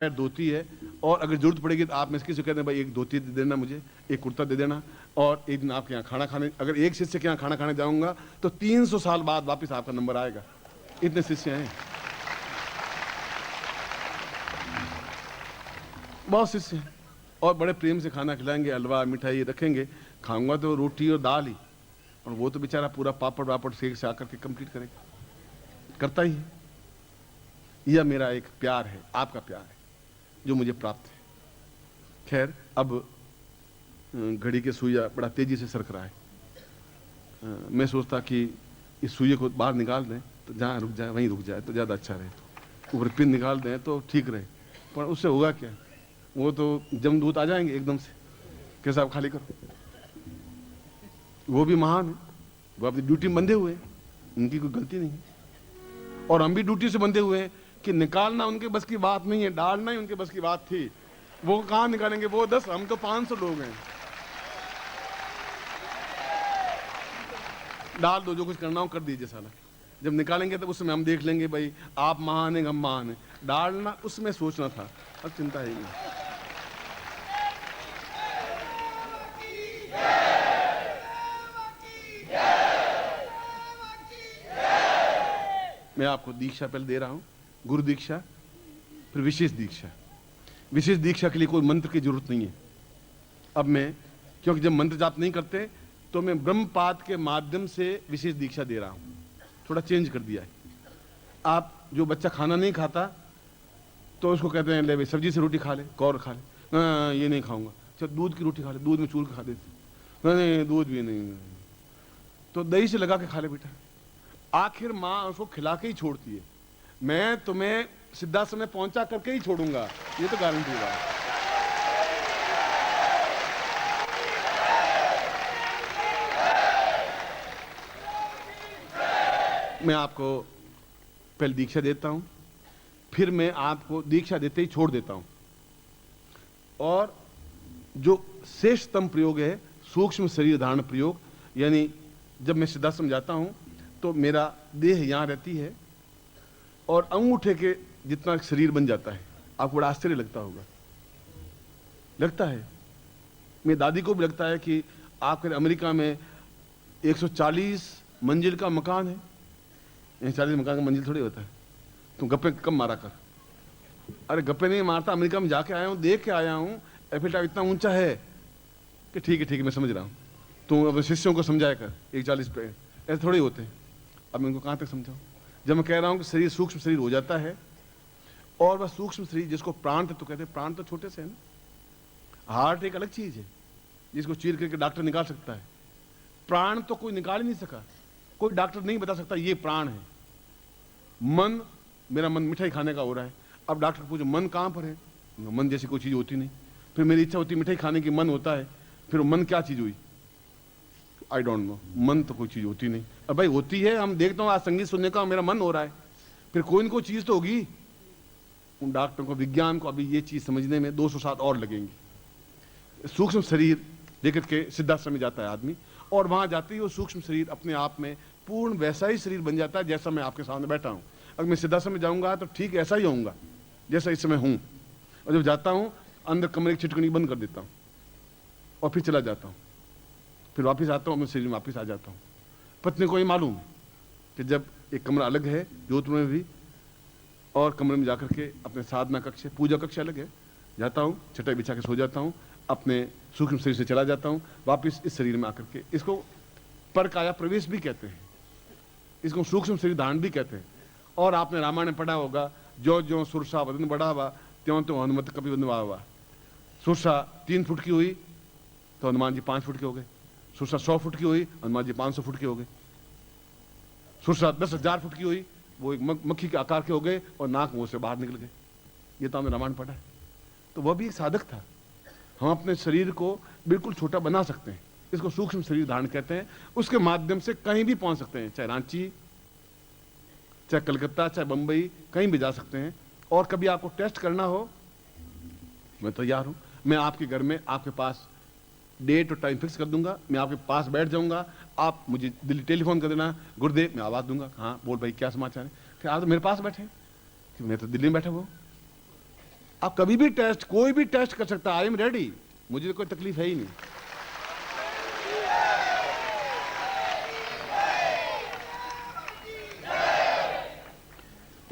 धोती है, और अगर जरूरत पड़ेगी तो आप में से किसी को कहते हैं भाई एक धोती दे देना, मुझे एक कुर्ता दे देना, और एक दिन आपके यहाँ खाना खाने, अगर एक शिष्य के यहाँ खाना खाने जाऊंगा तो 300 साल बाद वापस आपका नंबर आएगा। इतने शिष्य हैं, बहुत शिष्य हैं, और बड़े प्रेम से खाना खिलाएंगे, हलवा मिठाई रखेंगे, खाऊंगा तो रोटी और दाल ही, और वो तो बेचारा पूरा पापड़ वापड़ सेक से आकर के कंप्लीट करेगा, करता ही है। यह मेरा एक प्यार है, आपका प्यार है जो मुझे प्राप्त है। खैर, अब घड़ी के सुइया बड़ा तेजी से सरक रहा है। मैं सोचता कि इस सुइये को बाहर निकाल दें तो जहाँ रुक जाए वहीं रुक जाए तो ज़्यादा अच्छा रहे, ऊपर पिन निकाल दें तो ठीक रहे, पर उससे होगा क्या? वो तो जमदूत आ जाएंगे एकदम से, कैसा आप खाली करो। वो भी महान है, वो अपनी ड्यूटी में बंधे हुए हैं, उनकी कोई गलती नहीं है, और हम भी ड्यूटी से बंधे हुए हैं कि निकालना उनके बस की बात नहीं है, डालना ही उनके बस की बात थी। वो कहाँ निकालेंगे, वो 10, हम तो 500 लोग हैं। डाल दो, जो कुछ करना हो कर दीजिए साला। जब निकालेंगे तब उसमें हम देख लेंगे भाई आप महान हैं, हम महान हैं। डालना उसमें सोचना था, अब चिंता है नहीं। मैं आपको दीक्षा पहले दे रहा हूं, गुरु दीक्षा, फिर विशेष दीक्षा। विशेष दीक्षा के लिए कोई मंत्र की जरूरत नहीं है। अब मैं, क्योंकि जब मंत्र जाप नहीं करते तो मैं ब्रह्मपाद के माध्यम से विशेष दीक्षा दे रहा हूं, थोड़ा चेंज कर दिया है। आप जो बच्चा खाना नहीं खाता तो उसको कहते हैं ले भाई सब्जी से रोटी खा ले, कौर खा ले, ना ये नहीं खाऊंगा, चल दूध की रोटी खा ले, दूध में चूर के खा देते, नहीं दूध भी नहीं, तो दही से लगा के खा ले बेटा। आखिर माँ उसको खिला के ही छोड़ती है। मैं तुम्हें सिद्धाश्रम में पहुंचा करके ही छोड़ूंगा, ये तो गारंटी है। मैं आपको पहले दीक्षा देता हूं, फिर मैं आपको दीक्षा देते ही छोड़ देता हूं। और जो श्रेष्ठतम प्रयोग है सूक्ष्म शरीर धारण प्रयोग, यानी जब मैं सिद्धाश्रम जाता हूं तो मेरा देह यहां रहती है और अंगूठे के जितना शरीर बन जाता है। आपको बड़ा आश्चर्य लगता होगा, लगता है, मेरी दादी को भी लगता है कि आपके अमेरिका में 140 मंजिल का मकान है। 140 मकान का मंजिल थोड़ी होता है, तुम गप्पे कम मारा कर। अरे गप्पे नहीं मारता, अमेरिका में जाके आया हूं, देख के आया हूं, एफिल टावर इतना ऊंचा है कि ठीक है मैं समझ रहा हूं। तुम अपने शिष्यों को समझाया कर, 140 पे ऐसे थोड़े होते हैं। अब मैं उनको कहां तक समझाऊं? जब मैं कह रहा हूं कि शरीर सूक्ष्म शरीर हो जाता है, और वह सूक्ष्म शरीर जिसको प्राण तत्व कहते हैं, प्राण तो छोटे से है ना, हार्ट एक अलग चीज है जिसको चीर करके डॉक्टर निकाल सकता है। प्राण तो कोई निकाल ही नहीं सका, कोई डॉक्टर नहीं बता सकता ये प्राण है। मन, मेरा मन मिठाई खाने का हो रहा है, अब डॉक्टर पूछो मन कहां पर है, मन जैसी कोई चीज होती नहीं। फिर मेरी इच्छा होती मिठाई खाने की, मन होता है, फिर मन क्या चीज हुई? आई डोंट नो, मन तो कोई चीज होती नहीं। अब भाई होती है, हम देखता हूँ आज संगीत सुनने का मेरा मन हो रहा है, फिर कोई ना कोई चीज तो होगी। उन डॉक्टरों को, विज्ञान को अभी ये चीज समझने में 200 साल और लगेंगे। सूक्ष्म शरीर लेकर के सिद्धाश्रम में जाता है आदमी, और वहां जाते ही वो सूक्ष्म शरीर अपने आप में पूर्ण वैसा ही शरीर बन जाता है जैसा मैं आपके सामने बैठा हूं। अगर मैं सिद्धाश्रम में जाऊंगा तो ठीक ऐसा ही होऊंगा जैसा इस समय हूं, और जब जाता हूं अंदर कमरे की छिटकनी बंद कर देता हूं और फिर चला जाता हूं, फिर वापस आता हूं, अपने शरीर में वापस आ जाता हूं। पत्नी को ये मालूम है कि जब एक कमरा अलग है जोधपुर में भी, और कमरे में जाकर के अपने साधना कक्ष, पूजा कक्ष अलग है, जाता हूँ, चटाई बिछा के सो जाता हूँ, अपने सूक्ष्म शरीर से चला जाता हूँ वापस इस शरीर में आकर के। इसको परकाया प्रवेश भी कहते हैं, इसको सूक्ष्म शरीर धारण भी कहते हैं। और आपने रामायण में पढ़ा होगा, जो जो सुरसा वदन बढ़ावा त्यों त्यों हनुमत कपि बनवावा। सुरसा 3 फुट की हुई तो हनुमान जी 5 फुट के हो गए, सुरसा 100 फुट की हुई हनुमान जी 500 फुट के हो गए, सुरसा 10,000 फुट की हुई वो एक मक्खी के आकार के हो गए और नाक मुंह से बाहर निकल गए। ये तो हमने रामायण पढ़ा है। तो वह भी एक साधक था। हम अपने शरीर को बिल्कुल छोटा बना सकते हैं, इसको सूक्ष्म शरीर धारण कहते हैं। उसके माध्यम से कहीं भी पहुंच सकते हैं, चाहे रांची, चाहे कलकत्ता, चाहे बंबई, कहीं भी जा सकते हैं। और कभी आपको टेस्ट करना हो, मैं तैयार हूं। मैं आपके घर में आपके पास डेट और टाइम फिक्स कर दूंगा, मैं आपके पास बैठ जाऊंगा, आप मुझे दिल्ली टेलीफोन कर देना, गुरुदेव, मैं आवाज दूंगा, हाँ बोल भाई क्या समाचार है, कि आप तो मेरे पास बैठे, कि मैं तो दिल्ली में बैठा हुआ। आप कभी भी टेस्ट, कोई भी टेस्ट कर सकता है, आई एम रेडी, मुझे तो कोई तकलीफ है ही नहीं।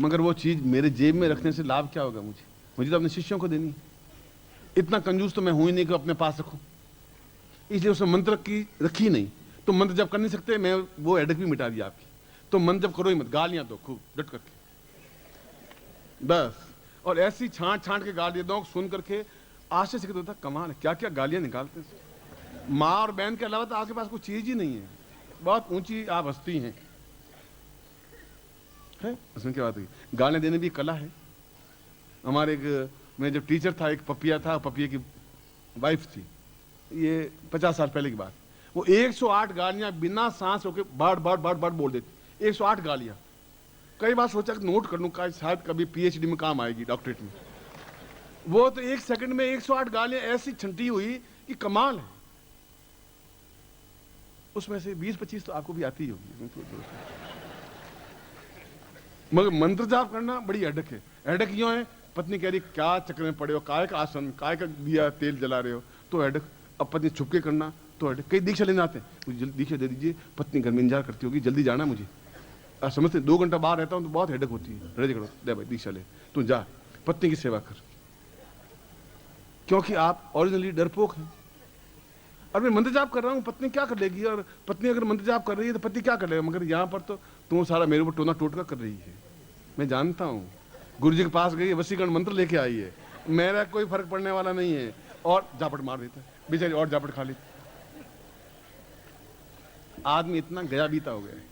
मगर वो चीज मेरे जेब में रखने से लाभ क्या होगा मुझे? मुझे तो अपने शिष्यों को देनी। इतना कंजूस तो मैं हूं ही नहीं कि अपने पास रखूं, इसलिए उसने मंत्र की रखी नहीं। तो मंत्र जब कर नहीं सकते, मैं वो हेडेक भी मिटा दिया आपकी। तो मंत्र जब करो ही मत, गालियां दो खूब डट करके बस, और ऐसी छांट छांट के गालियां दो, सुन करके आश्चर्य से होता कमाल है, क्या क्या गालियां निकालते हैं। माँ और बहन के अलावा तो आपके पास कोई चीज ही नहीं है, बहुत ऊंची आप हस्ती हैं, है उसमें क्या बात है। गाने देने भी कला है। हमारे एक, मैं जब टीचर था, एक पपिया था, पपिया की वाइफ थी, ये 50 साल पहले की बात। वो 108 गालियां बिना सांस रोके बार बार बार बार बोल देती, 108 गालियां। कई बार सोचा कि नोट कर लूं, शायद कभी पीएचडी में काम आएगी, डॉक्टरेट में। वो तो 1 सेकंड में 108 गालियां ऐसी छंटी हुई कि कमाल है। उसमें से 20-25 तो आपको भी आती ही होगी, मगर मंत्र जाप करना बड़ी हेडेक है। हेडेक क्यों है? पत्नी कह रही क्या चक्कर में पड़े हो, काय का आसन, काय का दिया तेल जला रहे हो, तो हेडेक। अब पत्नी छुपके करना तो हेडेक। कई दीक्षा लेने आते हैं, मुझे जल्दी दीक्षा दे दीजिए, पत्नी घर में इंतजार करती होगी, जल्दी जाना मुझे। समझते 2 घंटा बाहर रहता हूँ तो बहुत हेडेक होती है। रेडी करो, दे भाई दीक्षा ले, तू जा पत्नी की सेवा कर, क्योंकि आप ओरिजिनली डरपोक हैं। और मैं मंत्र जाप कर रहा हूँ, पत्नी क्या कर लेगी? और पत्नी अगर मंत्र जाप कर रही है तो पति क्या कर लेगा? मगर यहाँ पर तो तुम सारा मेरे ऊपर टोना टोटका कर रही है। मैं जानता हूँ, गुरु जी के पास गई है, वशीकरण मंत्र लेके आई है, मेरा कोई फर्क पड़ने वाला नहीं है। और जापट मार देता है बेचारी, और जापट खा लेती। आदमी इतना गया बीता हो गया है।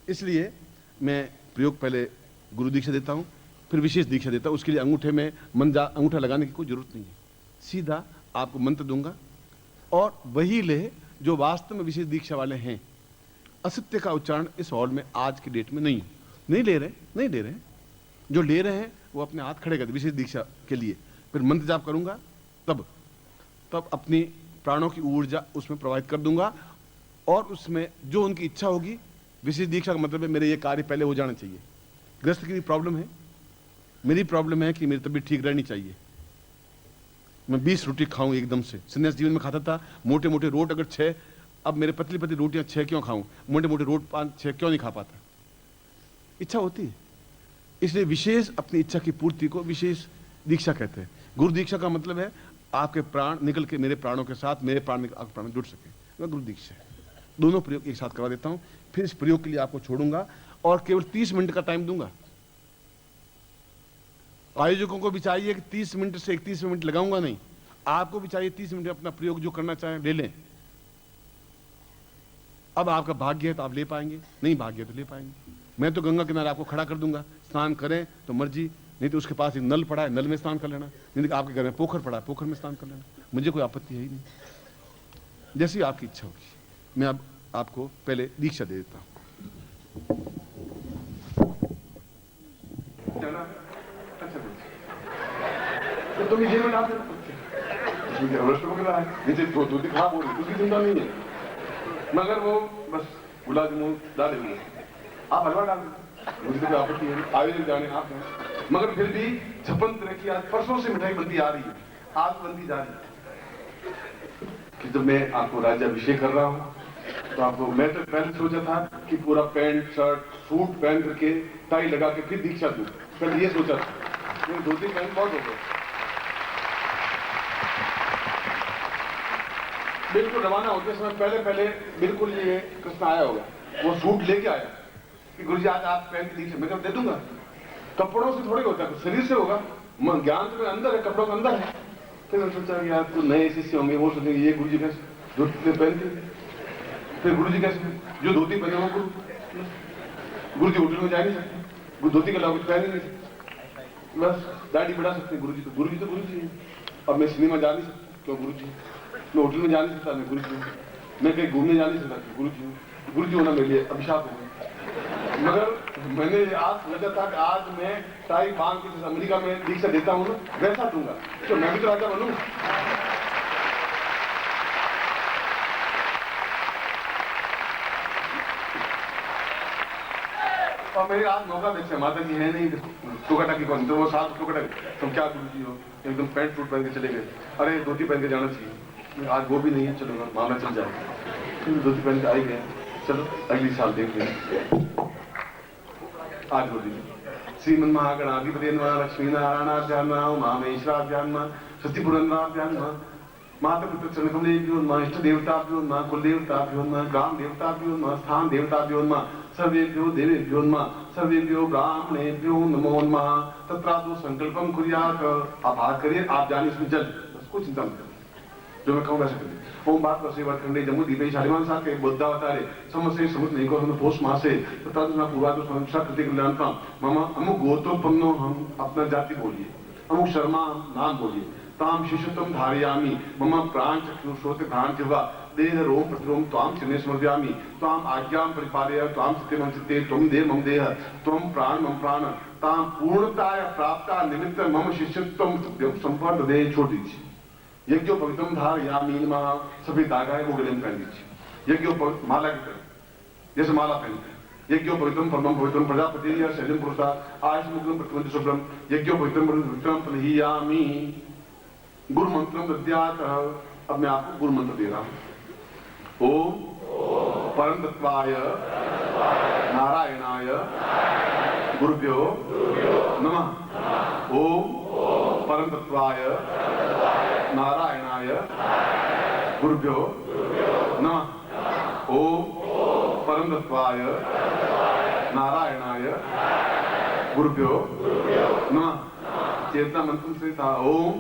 इसलिए मैं प्रयोग पहले गुरु दीक्षा देता हूँ, फिर विशेष दीक्षा देता हूँ। उसके लिए अंगूठे में अंगूठा लगाने की कोई जरूरत नहीं है, सीधा आपको मंत्र दूंगा और वही ले जो वास्तव में विशेष दीक्षा वाले हैं। असत्य का उच्चारण इस हॉल में आज की डेट में नहीं ले रहे। जो ले रहे हैं वो अपने हाथ खड़े कर दे विशेष दीक्षा के लिए। फिर मंत्र जाप करूंगा, तब अपनी प्राणों की ऊर्जा उसमें प्रवाहित कर दूंगा, और उसमें जो उनकी इच्छा होगी। विशेष दीक्षा का मतलब है मेरे ये कार्य पहले हो जाना चाहिए। ग्रस्त की प्रॉब्लम है, मेरी प्रॉब्लम है कि मेरी तबीयत ठीक रहनी चाहिए। मैं 20 रोटी खाऊं एकदम से, संन्यास जीवन में खाता था मोटे मोटे रोट अगर 6, अब मेरे पतली पतली रोटियां 6 क्यों खाऊं? मोटे मोटे रोट 5-6 क्यों नहीं खा पाता? इच्छा होती है। इसलिए विशेष अपनी इच्छा की पूर्ति को विशेष दीक्षा कहते हैं। गुरु दीक्षा का मतलब है आपके प्राण निकल के मेरे प्राणों के साथ, मेरे प्राण आपके प्राण जुड़ सके, वह गुरु दीक्षा है। दोनों प्रयोग एक साथ करवा देता हूं, फिर इस प्रयोग के लिए आपको छोड़ूंगा और केवल 30 मिनट का टाइम दूंगा। आयोजकों को भी चाहिए कि 30 मिनट से 31 मिनट लगाऊंगा नहीं, आपको भी चाहिए 30 मिनट अपना प्रयोग जो करना चाहें ले लें। अब आपका भाग्य है तो आप ले पाएंगे, नहीं भाग्य तो ले पाएंगे। मैं तो गंगा किनारे आपको खड़ा कर दूंगा, स्नान करें तो मर्जी, नहीं तो उसके पास एक नल पड़ा है, नल में स्नान कर लेना, नहीं तो आपके घर में पोखर पड़ा है, पोखर में स्नान कर लेना, मुझे कोई आपत्ति है ही नहीं। जैसी आपकी इच्छा होगी। मैं अब आपको पहले दीक्षा दे देता हूं। तो मुझे में डाल देना, मुझे अवश्य हो रहा है, नीचे दूध खराब हो रही, उसकी चिंता नहीं है, मगर वो बस गुलाब जामुन डालेंगे, आप हलवा डाल दें, मुझे कोई आपत्ति है, आयोजक जाने आप हैं। मगर फिर भी 56 तरह की आज परसों से मिठाई बनती आ रही है, आज बनती जा रही है। कि जब मैं आपको राज्याभिषेक कर रहा हूँ तो आपको, मैं तो पहले सोचा था कि पूरा पैंट शर्ट सूट पहन करके टाई लगा के फिर दीक्षा दूं, कल ये सोचा था, धोती पहन बहुत हो गए। बिल्कुल रवाना होते समय पहले बिल्कुल ये कृष्ण आया होगा, वो सूट लेके आया कि गुरुजी आज आप पहन के दीक्षा, मैं कब दे दूंगा। कपड़ों से थोड़ी होता है, शरीर से होगा, ज्ञान तो अंदर है, कपड़ों के अंदर है। फिर मैंने सोचा कि यार तो नए शिष्य होंगे, वो सोचेंगे ये गुरुजी कैसे धोती पहनते, फिर गुरुजी कैसे जो धोती पहने वो गुरुजी होटल में जा नहीं सकते, धोती के अलावा कुछ पहन नहीं सकते, बस दाढ़ी बढ़ा सकते हैं। गुरुजी तो गुरुजी है। अब मैं सिनेमा जा नहीं सकता, क्यों गुरुजी। मैं होटल में जा नहीं सकता, मैं गुरुजी हूँ। मैं कहीं घूमने जा नहीं सकता, गुरुजी हूँ। गुरुजी होना मेरे लिए अभिशाप हो गया। मगर मैंने आज सोचा था कि आज मैं टाई बांध के जैसे अमेरिका में दीक्षा देता हूँ ना, वैसा दूंगा, तो मैं भी तो राजा बनूं। और मेरी आज मौका देखते माता जी है नहीं, टोकाटा की कौन, तो वो साथ टोकाटा, तुम क्या गुरु जी हो, एकदम पैंट सूट पहन के चले गए, अरे धोती पहन के जाना चाहिए, आज वो भी नहीं है, चलो मामा चल जाए, धोती पहन के आई गए, चलो अगली साल देख लेंगे। आज बोल दीजिए श्रीमन महागणाधिपति नमः, लक्ष्मी नारायणाभ्याम नमः, उमामेश्वराभ्याम नमः, सती पुरंदराभ्याम नमः, माता पितृ चरणकमलेभ्यो नमः, इष्ट देवताभ्यो नमः, कुल देवताभ्यो नमः, ग्राम देवताभ्यो नमः, स्थान देवताभ्यो नमः, सर्वेभ्यो देवेभ्यो नमः, सर्वेभ्यो ब्राह्मणेभ्यो नमो नमः। तत्रादौ संकल्पम कुर्यात्, आप हाथ करिए, आप जाने इसमें जल, बस कोई चिंता मत करिए, जो मैं कहूँ वैसे करिए। ओम बात वसे वर्खंडे जम्मू दीपे शालिमान साथ के बुद्धा अवतारे समसे समुद्र नहीं को हम पोष मासे तथा ना पूर्वादो संरक्षा कृति कल्याणता मम अमुक गोत्रोत्पन्नो, हम अपना जाति बोलिए, अमुक शर्मा नाम बोलिए, ताम शिशुत्वम धारयामि मम प्राण चक्षु श्रोत्र घ्राण जिह्वा देह रोम प्रतिरोम त्वाम चिन्हे स्मृत्यामि, त्वाम आज्ञाम परिपालय, त्वाम चित्ते मम चित्ते, त्वम देह मम देह, त्वम प्राण मम प्राण, ताम पूर्णताय प्राप्ता निमित्त मम शिष्यत्वम संपर्क दे। छोड़ दीजिए। यज्ञोपवीतम धारयामि नमः, सभी धागा है वो गले में पहन दीजिए, यज्ञोपवीत माला की तरह, जैसे माला पहनते हैं। यज्ञोपवीतम परमं पवित्रम प्रजापति शैलम पुरुषा आयुष मुग्धम प्रतिवंत शुभ्रम, यज्ञोपवीतम पवित्रम तलहीयामि। गुरु मंत्रम दद्यात्, अब मैं आपको गुरु मंत्र दे रहा हूं। ओम परम तत्वाय नारायणाय गुरुभ्यो नमः। ओम परम तत्वाय नारायणाय गुरुभ्यो नमः। ओम परम तत्वाय नारायणाय गुरुभ्यो नमः। चेतना मंत्र से था ओम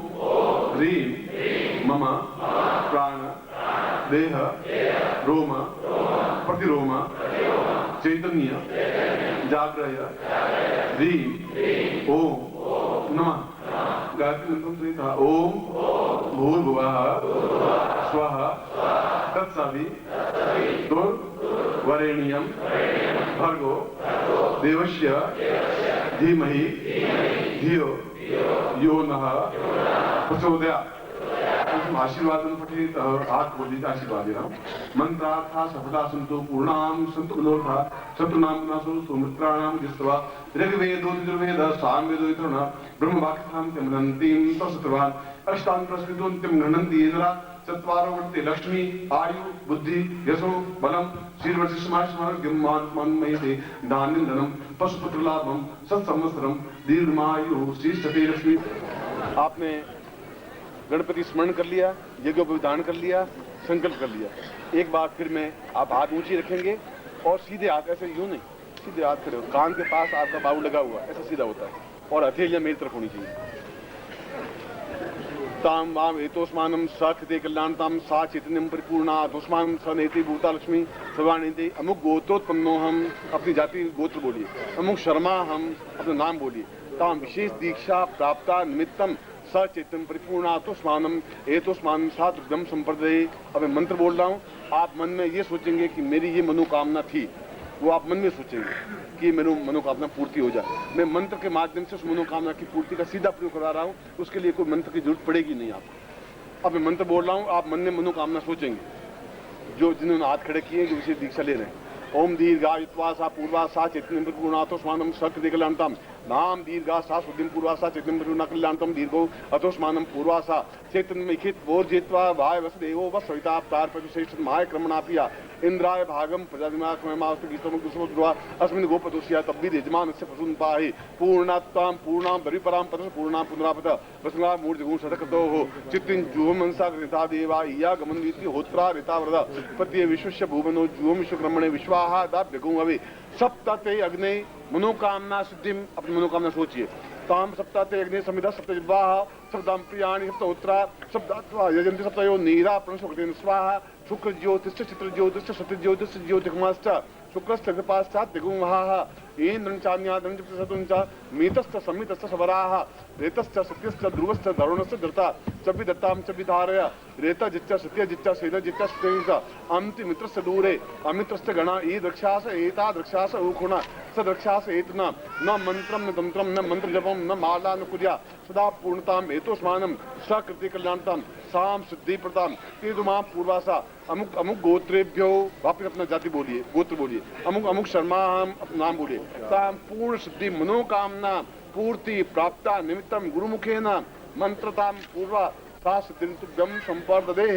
ह्रीं मम प्राण देह रोम प्रतिरोम चैतन्य जाग्रय ह्रीं ओम नमः। गायत्री मंत्र से था ओम भूर्भुवः स्वः तत्सवितुर्वरेण्यं भर्गो देवस्य धीमहि धियो यो नः प्रचोदयात्। आशीर्वाद पठेत, हाथ बोल दीजिए, आशीर्वाद दे रहा हूँ। मंत्रार्था सफला संतो पूर्णाम संतु मनोरथा शत्रुनाम विनाशो सुमित्राणाम जिस्वा ऋग्वेदो यजुर्वेद सामवेदो यतुर्न ब्रह्मवाक्यथां त्यमनन्तीं तत्सर्वान् अष्टांग प्रस्कृतोन्त्यं गृह्णन्ति येनरा चत्वारो वर्ते लक्ष्मी आयु बुद्धि यशो बलम शीर्षमारोग्यमान्मयते धान्यं धनम पशुपुत्र लाभम सत्संवत्सरम दीर्घमायु श्रीष्ठते लक्ष्मी। आपने गणपति स्मरण कर लिया, यज्ञोपवीत कर लिया, संकल्प कर लिया। एक बार फिर मैं आप हाथ ऊंची रखेंगे और सीधे हाथ, ऐसे यूं नहीं, सीधे हाथ खड़े हो, कान के पास आपका बाहु लगा हुआ, ऐसा सीधा होता है, और हथेलियां मेरी तरफ होनी चाहिए। ताम वाम एतोस्मानम सकृते कल्याणताम सा चैतन्यम परिपूर्णा तोस्मानम स नेति भूता लक्ष्मी सर्वाणीति। अमुक गोत्रोत्पन्नो, हम अपनी जाति गोत्र बोलिए। अमुक शर्मा, हम अपना नाम बोलिए। ताम विशेष दीक्षा प्राप्ता निमित्तम सचेतन परिपूर्णा तोस्मानम एतोस्मानम सातुर्गम संप्रदय। अब मैं मंत्र बोल रहा हूँ, आप मन में ये सोचेंगे कि मेरी ये मनोकामना थी, वो आप मन में सोचेंगे कि मेरी मनोकामना पूर्ति हो जाए। मैं मंत्र के माध्यम से उस मनोकामना की पूर्ति का सीधा प्रयोग करवा रहा हूँ, उसके लिए कोई मंत्र की जरूरत पड़ेगी नहीं आपको। अब मैं मंत्र बोल रहा हूँ, आप मन में मनोकामना सोचेंगे, जो जिन्होंने हाथ खड़े किए कि विशेष दीक्षा ले रहे हैं। ओम दीर्घायुत्वा सा पूर्वा सा चैतन्यम परिपूर्णातो स्वानम सकृते कल्याणताम नाम दीर्घा सा सुदिम पूर्वा सा चैतन्यम परिपूर्णा कल्याणतम दीर्घो अतोस्मानम पूर्वा सा चैतन्यमिखित बोर्जित्वा वाय वसुदेवो वसविता तारपति श्रेष्ठ माय क्रमणापिया इंद्राय भागम प्रजादिमास्तु गीतम दुष्मद्वा अस्मिन् गोपदोषिया तब्बि यजमानस्य प्रसून पाहि पूर्णात्ताम पूर्णां बरिपरां पतस पूर्णां पुनरापत वसुना मूर्तिगुण शतक्रतोः चित्तिं जुवमंसा कृता देवा इया गमनवीति होत्रा ऋता वरदा पत्ये विश्वस्य भुवनो जुवम विश्वक्रमणे विश्वाहा दाभ्यगुं अवे सप्तते अग्ने मनोकामना सिद्धिम। अपनी मनोकामना सोचिए। ताम सप्ताते अग्नि समिधा सप्तजिह्वाः सप्तां प्रियाणि सप्तहोत्रा सप्तात्वा यजन्ति सप्तयो नीरा प्रणशोक्तेन स्वाहा शुक्र ज्योतिश्च चित्र ज्योतिश्च सत्य ज्योतिश्च ज्योतिर्गमाश्च शुक्रश्च कृपाश्चात् दिगुंवहाः येन्द्रञ्चान्यादञ्च मीतश्च संमितश्च सवराः रेतश्च सत्यश्च ध्रुवश्च धरुणश्च धृता च विदत्तां च विधारय रेतजिच्च सत्यजिच्च सेदजिच्च सुतेन च अम्ति मित्रश्च दूरे अमित्रश्च गणा ईदृक्षास एतादृक्षास ऊखुणा सदृक्षास एतना न मंत्रम न तंत्रम न मंत्र जपम न माला न कुर्या सदा पूर्णताम एतोस्मानम सकृति कल्याणताम साम सिद्धि प्रदान तीर्माम पूर्वासा अमुक अमुक गोत्रेभ्यो, वापिस अपना जाति बोलिए, गोत्र बोलिए, अमुक अमुक शर्मा हम नाम बोलिए, ताम पूर्ण सिद्धि मनोकामना पूर्ति प्राप्ता निमित्तम गुरुमुखेन मंत्रताम पूर्वा सा सिद्धि तुभ्यम संपर्ददे।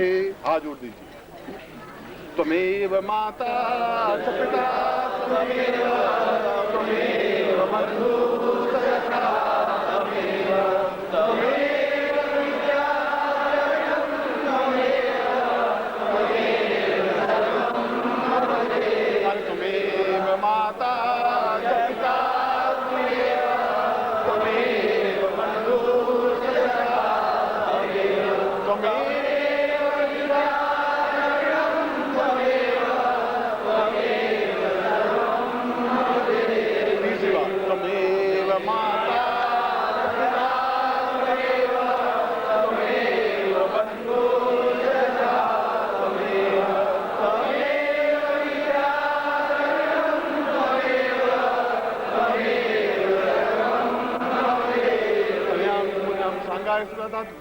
हाथ जोड़ दीजिए। त्वमेव माता च पिता त्वमेव बन्धुः सखा त्वमेव विद्याधरं त्वमेव माता च पिता त्वमेव बन्धुः सखा त्वमेव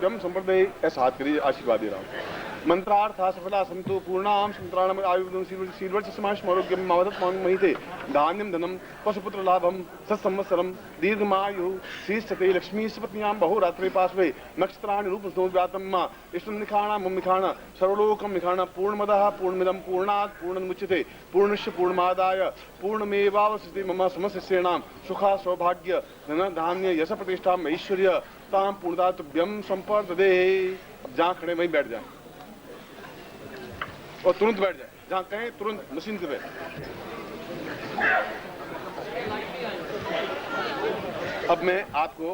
जम संप्रदाय ऐसा हाथ करिए, आशीर्वाद दे रहा हूँ। मंत्रार्थ सफला संतु पूर्णाम संतराणम आयु शीलवर्ष समाश आरोग्यम मावदत महिते धान्यम धनम पशुपुत्र लाभम सत्संवत्सरम दीर्घमायु शीर्षते लक्ष्मी सपत्न्याम बहुरात्रि पार्श्वे नक्षत्राणि रूप स्नोव्यातम इष्टम निखाणा मम निखाणा सर्वलोकम निखाणा पूर्णमदः पूर्णमिदं पूर्णात् पूर्णमुच्यते पूर्णस्य पूर्णमादाय पूर्णमेवावशिष्यते मम समस्तेषां सुखा सौभाग्य धन धान्य यश प्रतिष्ठा ऐश्वर्य ताम पूर्णता तुभ्यम संपर्ददे। अब जहाँ खड़े वहीं बैठ जाए और तुरंत बैठ जाए, जहाँ कहें तुरंत मशीन से बैठ। अब मैं आपको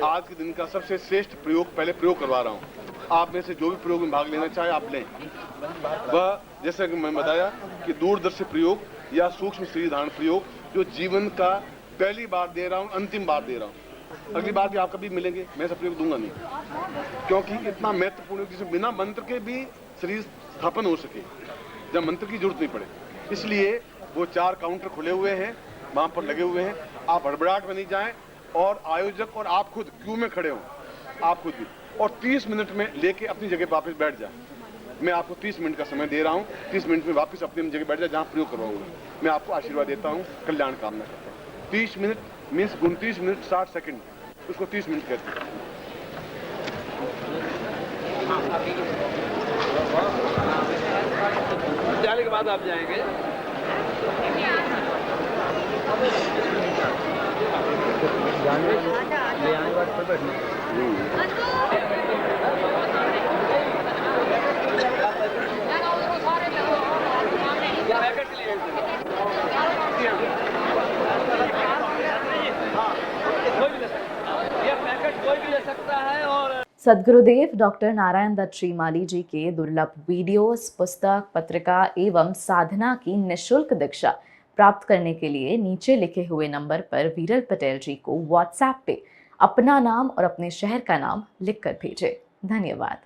आज के दिन का सबसे श्रेष्ठ प्रयोग पहले प्रयोग करवा रहा हूँ। आप में से जो भी प्रयोग में भाग लेना चाहे आप लें। वह जैसे कि मैं बताया कि दूरदर्शी प्रयोग या सूक्ष्म शरीर धारण प्रयोग जो जीवन का पहली बार दे रहा हूँ, अंतिम बार दे रहा हूँ। अगली बार भी आप कभी मिलेंगे मैं सब प्रयोग दूंगा नहीं, क्योंकि इतना महत्वपूर्ण जिसमें बिना मंत्र के भी शरीर स्थापन हो सके, जब मंत्र की जरूरत नहीं पड़े। इसलिए वो 4 काउंटर खुले हुए हैं, वहां पर लगे हुए हैं। आप हड़बड़ाहट में नहीं जाएं और आयोजक और आप खुद क्यू में खड़े हों, आप खुद भी, और 30 मिनट में लेके अपनी जगह वापस बैठ जाए। मैं आपको 30 मिनट का समय दे रहा हूँ, 30 मिनट में वापस अपनी जगह बैठ जाए जहाँ प्रयोग करवाऊंगा। मैं आपको आशीर्वाद देता हूँ, कल्याण कामना करता हूँ। 30 मिनट मीन्स 29 मिनट 60 सेकंड, उसको 30 मिनट कहते हैं। जाने के बाद आप जाएंगे। जाने के बाद फिर बैठना। सद्गुरुदेव डॉक्टर नारायण दत्त श्रीमाली जी के दुर्लभ वीडियोस, पुस्तक, पत्रिका एवं साधना की निःशुल्क दीक्षा प्राप्त करने के लिए नीचे लिखे हुए नंबर पर वीरल पटेल जी को व्हाट्सएप पे अपना नाम और अपने शहर का नाम लिखकर भेजें। धन्यवाद।